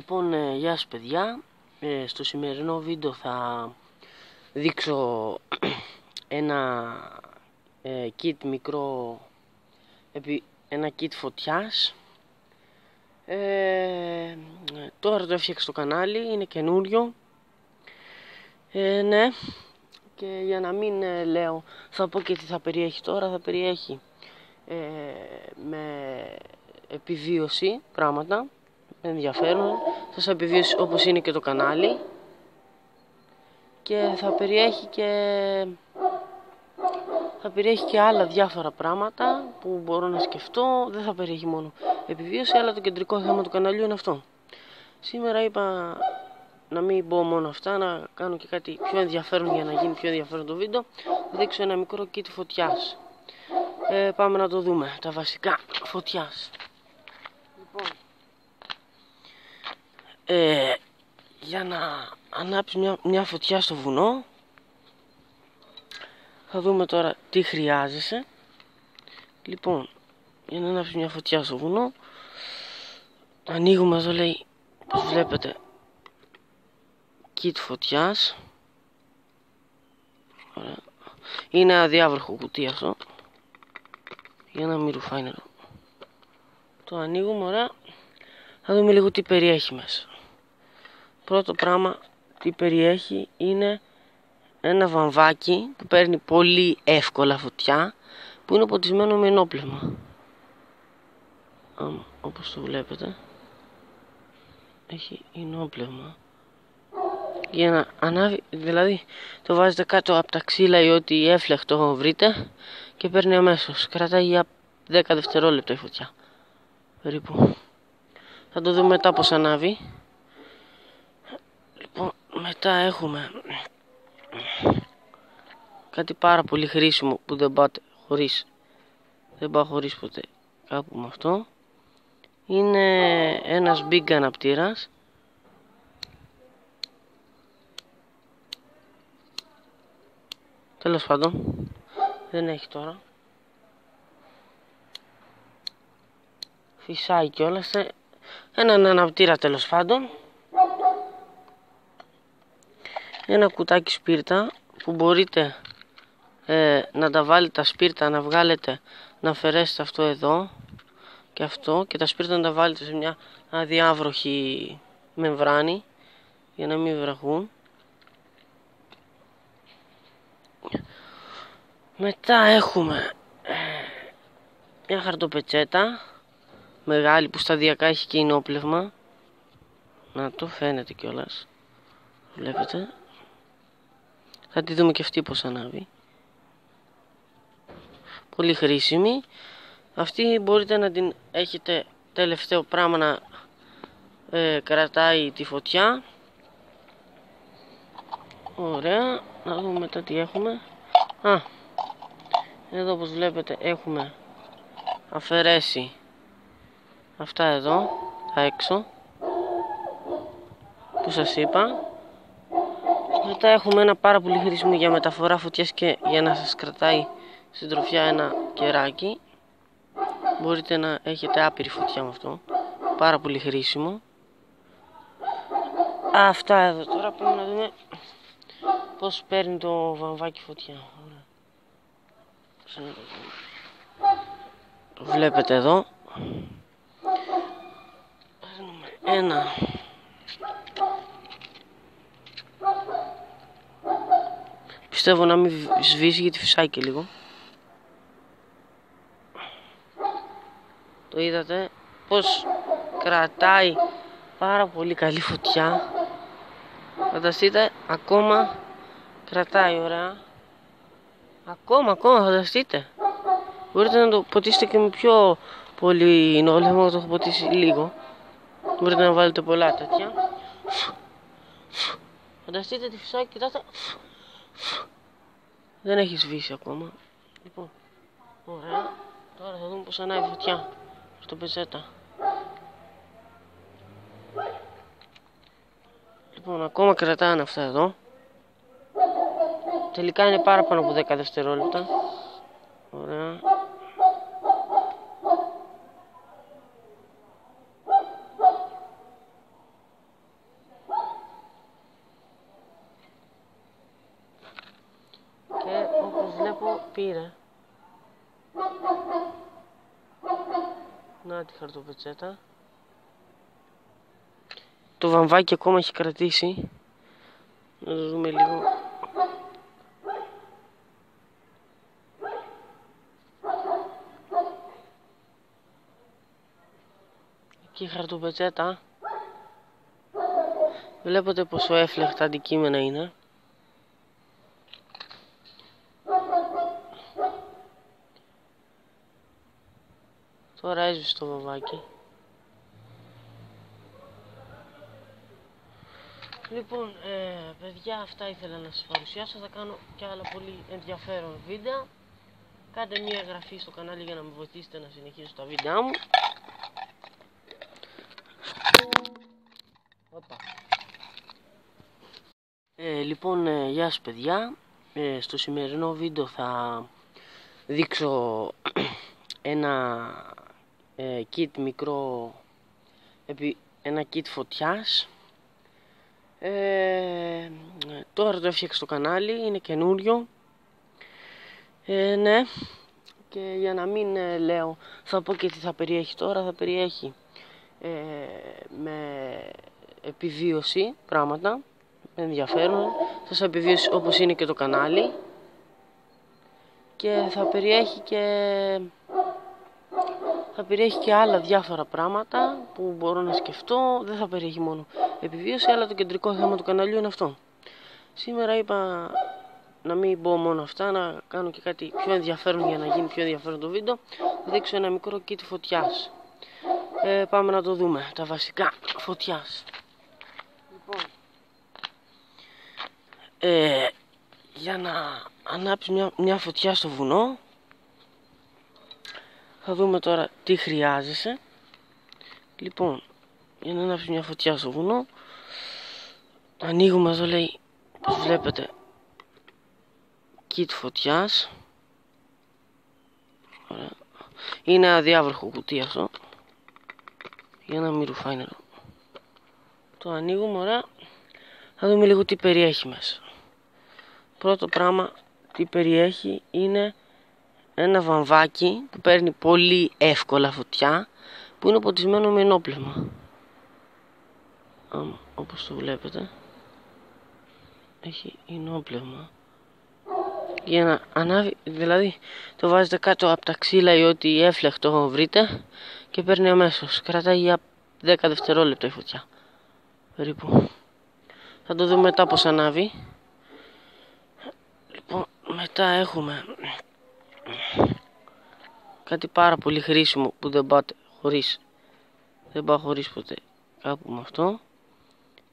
Λοιπόν, γεια σας παιδιά. Στο σημερινό βίντεο θα δείξω ένα kit μικρό, ένα kit φωτιάς. Τώρα το έφτιαξα στο κανάλι, είναι καινούριο. Ναι, και για να μην λέω, θα πω και τι θα περιέχει τώρα. Θα περιέχει με επιβίωση πράγματα ενδιαφέρον, θα επιβίωση όπως είναι και το κανάλι, και θα περιέχει και άλλα διάφορα πράγματα που μπορώ να σκεφτώ. Δεν θα περιέχει μόνο επιβίωση, αλλά το κεντρικό θέμα του καναλιού είναι αυτό. Σήμερα είπα να μην πω μόνο αυτά, να κάνω και κάτι πιο ενδιαφέρον για να γίνει πιο ενδιαφέρον το βίντεο. Θα δείξω ένα μικρό kit φωτιάς. Πάμε να το δούμε, τα βασικά φωτιάς. Λοιπόν, για να ανάψει μια φωτιά στο βουνό, θα δούμε τώρα τι χρειάζεσαι. Λοιπόν, για να ανάψει μια φωτιά στο βουνό, ανοίγουμε εδώ, λέει, όπως βλέπετε, kit φωτιάς. Ωραία. Είναι αδιάβροχο κουτί αυτό, για να μην ρουφάει νερό. Το ανοίγουμε, ωραία. Θα δούμε λίγο τι περιέχει μέσα. Πρώτο πράγμα τι περιέχει είναι ένα βαμβάκι που παίρνει πολύ εύκολα φωτιά, που είναι ποτισμένο με ενόπλευμα. Όπως το βλέπετε, έχει ενόπλευμα για να ανάβει. Δηλαδή το βάζετε κάτω από τα ξύλα ή ό,τι έφλεκτο βρείτε και παίρνει αμέσως. Κρατάει για 10 δευτερόλεπτα η φωτιά περίπου. Θα το δούμε μετά πως ανάβει. Λοιπόν, μετά έχουμε κάτι πάρα πολύ χρήσιμο που δεν πάω χωρίς ποτέ κάπου με αυτό. Είναι ένας big αναπτήρας. Τέλος πάντων, δεν έχει τώρα. Φυσάει κιόλας. Έναν αναπτήρα τέλος πάντων. Ένα κουτάκι σπίρτα που μπορείτε να τα βάλετε τα σπίρτα, να βγάλετε, να αφαιρέσετε αυτό εδώ και αυτό, και τα σπίρτα να τα βάλετε σε μια αδιάβροχη μεμβράνη για να μην βραχούν. Μετά έχουμε μια χαρτοπετσέτα μεγάλη που σταδιακά έχει και ενόπλευμα. Να το φαίνεται κιόλας, βλέπετε. Θα τη δούμε και αυτή πως ανάβει. Πολύ χρήσιμη. Αυτή μπορείτε να την έχετε τελευταίο πράγμα, να κρατάει τη φωτιά. Ωραία. Να δούμε μετά τι έχουμε. Εδώ όπως βλέπετε έχουμε αφαιρέσει αυτά εδώ, τα έξω που σας είπα. Μετά έχουμε ένα πάρα πολύ χρήσιμο για μεταφορά φωτιάς και για να σας κρατάει συντροφιά, ένα κεράκι. Μπορείτε να έχετε άπειρη φωτιά με αυτό. Πάρα πολύ χρήσιμο. Αυτά εδώ. Τώρα πάμε να δούμε πώς παίρνει το βαμβάκι φωτιά. Το βλέπετε εδώ. Παίρνουμε ένα πιστεύω να μην σβήσει γιατί φυσάει και λίγο. Το είδατε πως κρατάει πάρα πολύ καλή φωτιά. Φανταστείτε, ακόμα κρατάει ωραία. Ακόμα φανταστείτε. Μπορείτε να το ποτίσετε και με πιο πολύ ενόπλευμα. Το έχω ποτίσει λίγο. Μπορείτε να βάλετε πολλά τέτοια. Φανταστείτε τι φυσάει, κοιτάτε. Δεν έχει σβήσει ακόμα. Λοιπόν, ωραία. Τώρα θα δούμε πως ανάβει φωτιά στο πεζέτα. Λοιπόν, ακόμα κρατάνε αυτά εδώ. Τελικά είναι πάρα πάνω από 10 δευτερόλεπτα. Ωραία. Πήρε. Να τη χαρτοπετσέτα. Το βαμβάκι ακόμα έχει κρατήσει. Να το δούμε λίγο. Εκεί η χαρτοπετσέτα. Βλέπετε πόσο έφλεχτα αντικείμενα είναι. Τώρα έσβησε το βαμβάκι. Λοιπόν, παιδιά, αυτά ήθελα να σας παρουσιάσω. Θα κάνω και άλλα πολύ ενδιαφέρον βίντεο. Κάντε μια εγγραφή στο κανάλι για να με βοηθήσετε να συνεχίσω τα βίντεο μου. Λοιπόν, γεια σας παιδιά. Στο σημερινό βίντεο θα δείξω ένα kit μικρό, ένα kit φωτιάς. Τώρα το έφτιαξα στο κανάλι, είναι καινούριο. Ναι, και για να μην λέω, θα πω και τι θα περιέχει τώρα. Θα περιέχει με επιβίωση πράγματα ενδιαφέρον, θα σας επιβίωση όπως είναι και το κανάλι, και θα περιέχει και άλλα διάφορα πράγματα που μπορώ να σκεφτώ. Δεν θα περιέχει μόνο επιβίωση, αλλά το κεντρικό θέμα του καναλιού είναι αυτό. Σήμερα είπα να μην πω μόνο αυτά, να κάνω και κάτι πιο ενδιαφέρον για να γίνει πιο ενδιαφέρον το βίντεο. Θα δείξω ένα μικρό kit φωτιάς. Πάμε να το δούμε, τα βασικά φωτιάς. Λοιπόν, για να ανάψει μια φωτιά στο βουνό, θα δούμε τώρα τι χρειάζεσαι. Λοιπόν, για να ανάψει μια φωτιά στο βουνό, ανοίγουμε εδώ, λέει, όπως βλέπετε, kit φωτιάς. Ωραία. Είναι αδιάβροχο κουτί αυτό, για να μην ρουφάει νερό. Το ανοίγουμε, ωραία. Θα δούμε λίγο τι περιέχει μέσα. Πρώτο πράγμα τι περιέχει είναι ένα βαμβάκι που παίρνει πολύ εύκολα φωτιά, που είναι ποτισμένο με ενόπλευμα. Όπως το βλέπετε, έχει ενόπλευμα για να ανάβει. Δηλαδή το βάζετε κάτω από τα ξύλα ή ό,τι έφλεκτο βρείτε και παίρνει αμέσως. Κρατάει για 10 δευτερόλεπτα η φωτιά περίπου. Θα το δούμε μετά πως ανάβει. Λοιπόν, μετά έχουμε κάτι πάρα πολύ χρήσιμο που δεν πάω χωρίς ποτέ κάπου με αυτό.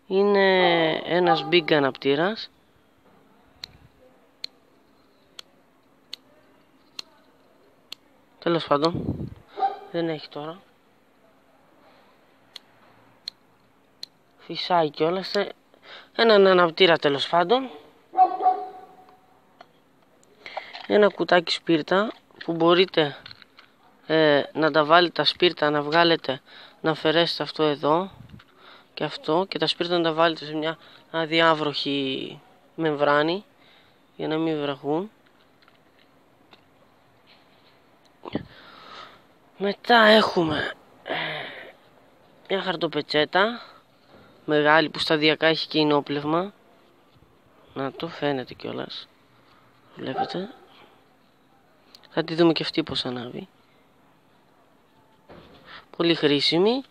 Είναι ένας big αναπτήρας. Τέλος πάντων, δεν έχει τώρα. Φυσάει κιόλας. Έναν αναπτήρα τέλος πάντων. Ένα κουτάκι σπίρτα που μπορείτε να τα βάλετε τα σπίρτα, να βγάλετε, να αφαιρέσετε αυτό εδώ και αυτό, και τα σπίρτα να τα βάλετε σε μια αδιάβροχη μεμβράνη για να μην βραχούν. Μετά έχουμε μια χαρτοπετσέτα μεγάλη που σταδιακά έχει και ενόπλευμα. Να το φαίνεται κιόλας, βλέπετε. Θα τη δούμε και αυτή πως ανάβει. Πολύ χρήσιμη.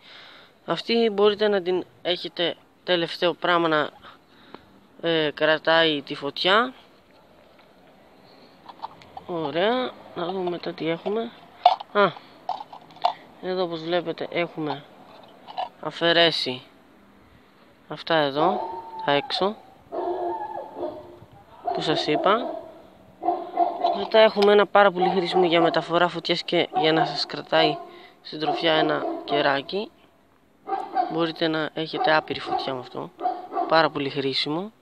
Αυτή μπορείτε να την έχετε τελευταίο πράγμα, να κρατάει τη φωτιά. Ωραία. Να δούμε μετά τι έχουμε. Εδώ όπως βλέπετε έχουμε αφαιρέσει αυτά εδώ τα έξω που σας είπα. Μετά έχουμε ένα πάρα πολύ χρήσιμο για μεταφορά φωτιάς και για να σας κρατάει συντροφιά, ένα κεράκι. Μπορείτε να έχετε άπειρη φωτιά με αυτό. Πάρα πολύ χρήσιμο.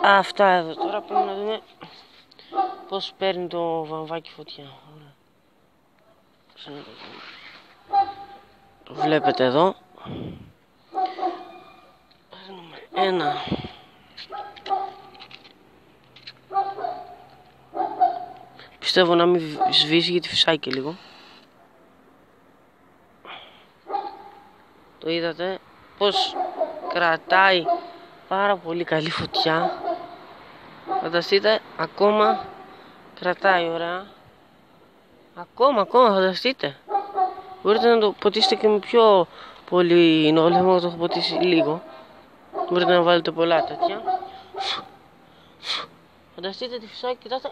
Αυτά εδώ. Τώρα πάμε να δούμε πώς παίρνει το βαμβάκι φωτιά. Το βλέπετε εδώ. Παίρνουμε ένα Πιστεύω να μην σβήσει γιατί φυσάει και λίγο. Το είδατε πως κρατάει πάρα πολύ καλή φωτιά. Φανταστείτε, ακόμα κρατάει ωραία. Ακόμα φανταστείτε. Μπορείτε να το ποτίσετε και με πιο πολύ νόλεμο, το έχω ποτίσει λίγο. Μπορείτε να βάλετε πολλά τέτοια. Φανταστείτε τη φυσάει, κοιτάτε.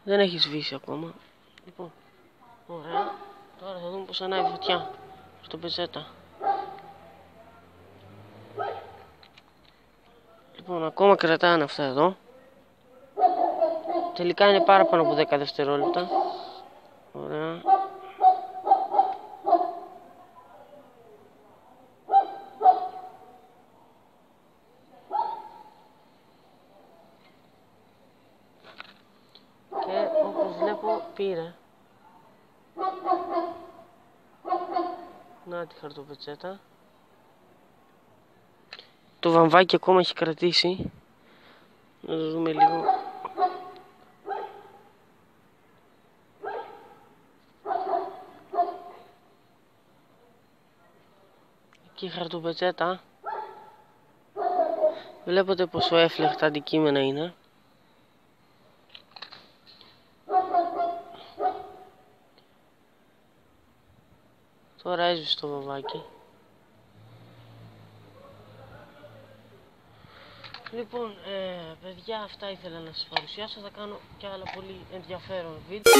Δεν έχει σβήσει ακόμα. Λοιπόν, ωραία. Τώρα θα δούμε πως ανάβει φωτιά στο πεζέτα. Λοιπόν, ακόμα κρατάνε αυτά εδώ. Τελικά είναι πάρα πάνω από 10 δευτερόλεπτα. Ωραία. Και όπως βλέπω πήρε. Να τη χαρτοπετσέτα. Το βαμβάκι ακόμα έχει κρατήσει. Να το δούμε λίγο. Εκεί η χαρτοπετσέτα. Βλέπετε πόσο έφλεχτα αντικείμενα είναι. Τώρα έσβησε το βαμβάκι. Λοιπόν, παιδιά, αυτά ήθελα να σας παρουσιάσω. Θα κάνω και άλλα πολύ ενδιαφέρον βίντεο.